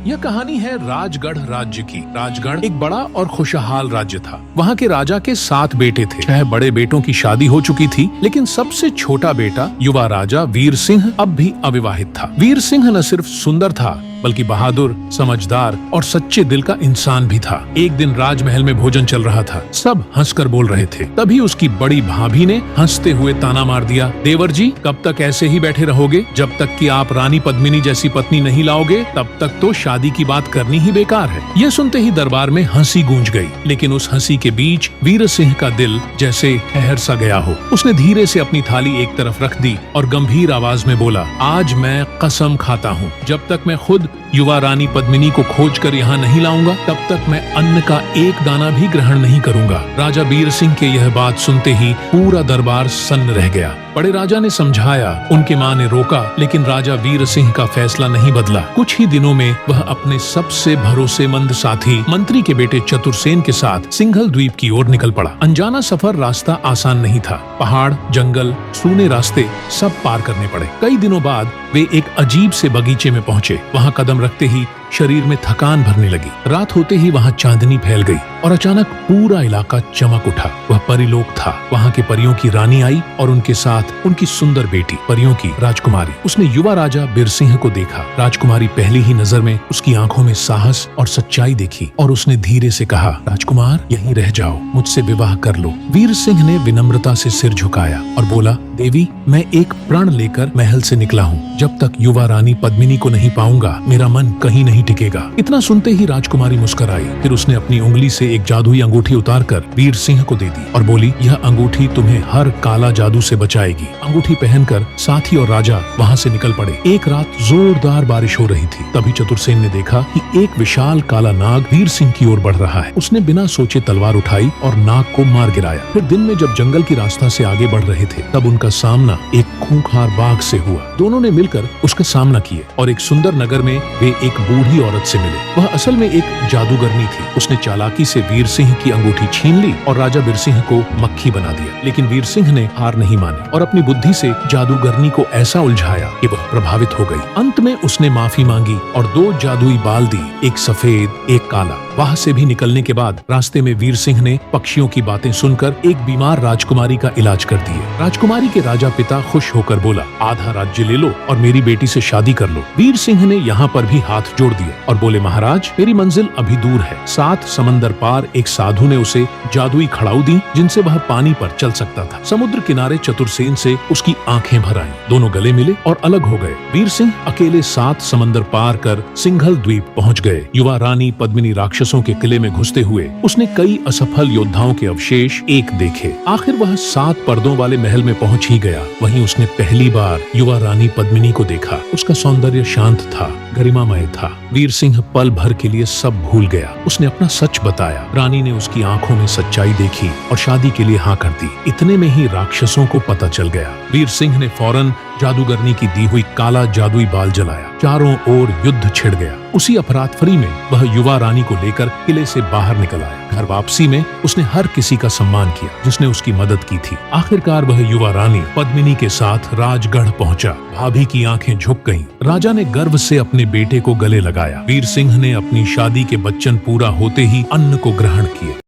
यह कहानी है राजगढ़ राज्य की। राजगढ़ एक बड़ा और खुशहाल राज्य था। वहाँ के राजा के 7 बेटे थे। 6 बड़े बेटों की शादी हो चुकी थी, लेकिन सबसे छोटा बेटा युवा राजा वीर सिंह अब भी अविवाहित था। वीर सिंह न सिर्फ सुंदर था, बल्कि बहादुर, समझदार और सच्चे दिल का इंसान भी था। एक दिन राजमहल में भोजन चल रहा था। सब हंसकर बोल रहे थे। तभी उसकी बड़ी भाभी ने हंसते हुए ताना मार दिया, देवर जी, कब तक ऐसे ही बैठे रहोगे? जब तक कि आप रानी पद्मिनी जैसी पत्नी नहीं लाओगे, तब तक तो शादी की बात करनी ही बेकार है। यह सुनते ही दरबार में हंसी गूंज गई, लेकिन उस हंसी के बीच वीर सिंह का दिल जैसे ठहर सा गया हो। उसने धीरे से अपनी थाली एक तरफ रख दी और गंभीर आवाज में बोला, आज मैं कसम खाता हूँ, जब तक मैं खुद युवा रानी पद्मिनी को खोज कर यहाँ नहीं लाऊंगा, तब तक मैं अन्न का एक दाना भी ग्रहण नहीं करूंगा। राजा वीर सिंह के यह बात सुनते ही पूरा दरबार सन्न रह गया। बड़े राजा ने समझाया, उनकी माँ ने रोका, लेकिन राजा वीर सिंह का फैसला नहीं बदला। कुछ ही दिनों में वह अपने सबसे भरोसेमंद साथी मंत्री के बेटे चतुरसेन के साथ सिंघल द्वीप की ओर निकल पड़ा। अनजाना सफर रास्ता आसान नहीं था। पहाड़, जंगल, सूने रास्ते सब पार करने पड़े। कई दिनों बाद वे एक अजीब से बगीचे में पहुंचे। वहाँ कदम रखते ही शरीर में थकान भरने लगी। रात होते ही वहाँ चांदनी फैल गई और अचानक पूरा इलाका चमक उठा। वह परीलोक था। वहाँ के परियों की रानी आई और उनके साथ उनकी सुंदर बेटी, परियों की राजकुमारी। उसने युवा राजा वीर सिंह को देखा। राजकुमारी पहली ही नजर में उसकी आंखों में साहस और सच्चाई देखी और उसने धीरे से कहा, राजकुमार, यहीं रह जाओ, मुझसे विवाह कर लो। वीर सिंह ने विनम्रता से सिर झुकाया और बोला, देवी, मैं एक प्रण लेकर महल से निकला हूँ। जब तक युवा रानी पद्मिनी को नहीं पाऊंगा, मेरा मन कहीं नहीं टिकेगा। इतना सुनते ही राजकुमारी मुस्कुराई। फिर उसने अपनी उंगली से एक जादुई अंगूठी उतारकर वीर सिंह को दे दी और बोली, यह अंगूठी तुम्हें हर काला जादू से बचाएगी। अंगूठी पहनकर साथी और राजा वहाँ से निकल पड़े। एक रात जोरदार बारिश हो रही थी। तभी चतुरसेन ने देखा कि एक विशाल काला नाग वीर सिंह की ओर बढ़ रहा है। उसने बिना सोचे तलवार उठाई और नाग को मार गिराया। फिर दिन में जब जंगल की रास्ता से आगे बढ़ रहे थे, तब उनका सामना एक खूंखार बाघ से हुआ। दोनों ने मिलकर उसका सामना किए और एक सुंदर नगर में वे एक बूढ़ी औरत से मिले। वह असल में एक जादूगरनी थी। उसने चालाकी से वीर सिंह की अंगूठी छीन ली और राजा वीर सिंह को मक्खी बना दिया। लेकिन वीर सिंह ने हार नहीं मानी और अपनी बुद्धि से जादूगरनी को ऐसा उलझाया कि वह प्रभावित हो गई। अंत में उसने माफी मांगी और 2 जादुई बाल दी, एक सफेद, एक काला। वहां से भी निकलने के बाद रास्ते में वीर सिंह ने पक्षियों की बातें सुनकर एक बीमार राजकुमारी का इलाज कर दिए। राजकुमारी के राजा पिता खुश होकर बोला, आधा राज्य ले लो और मेरी बेटी से शादी कर लो। वीर सिंह ने यहाँ पर भी हाथ जोड़ दिए और बोले, महाराज, मेरी मंजिल अभी दूर है। 7 समंदर पार एक साधु ने उसे जादुई खड़ाऊ दी, जिनसे वह पानी पर चल सकता था। समुद्र किनारे चतुरसेन से उसकी आंखें भर आईं। दोनों गले मिले और अलग हो गए। वीर सिंह अकेले 7 समंदर पार कर सिंघल द्वीप पहुँच गए। युवा रानी पद्मिनी राक्षसों के किले में घुसते हुए उसने कई असफल योद्धाओं के अवशेष एक देखे। आखिर वह 7 पर्दों वाले महल में पहुंच ही गया। वहीं उसने पहली बार युवा रानी पद्मिनी को देखा। उसका सौंदर्य शांत था, गरिमामय था। वीर सिंह पल भर के लिए सब भूल गया। उसने अपना सच बताया। रानी ने उसकी आंखों में सच्चाई देखी और शादी के लिए हाँ कर दी। इतने में ही राक्षसों को पता चल गया। वीर सिंह ने फौरन जादूगरनी की दी हुई काला जादुई बाल जलाया। चारों ओर युद्ध छिड़ गया। उसी अफरात फरी में वह युवा रानी को लेकर किले से बाहर निकल आया। घर वापसी में उसने हर किसी का सम्मान किया जिसने उसकी मदद की थी। आखिरकार वह युवा रानी पद्मिनी के साथ राजगढ़ पहुंचा। भाभी की आंखें झुक गईं। राजा ने गर्व से अपने बेटे को गले लगाया। वीर सिंह ने अपनी शादी के वचन पूरा होते ही अन्न को ग्रहण किए।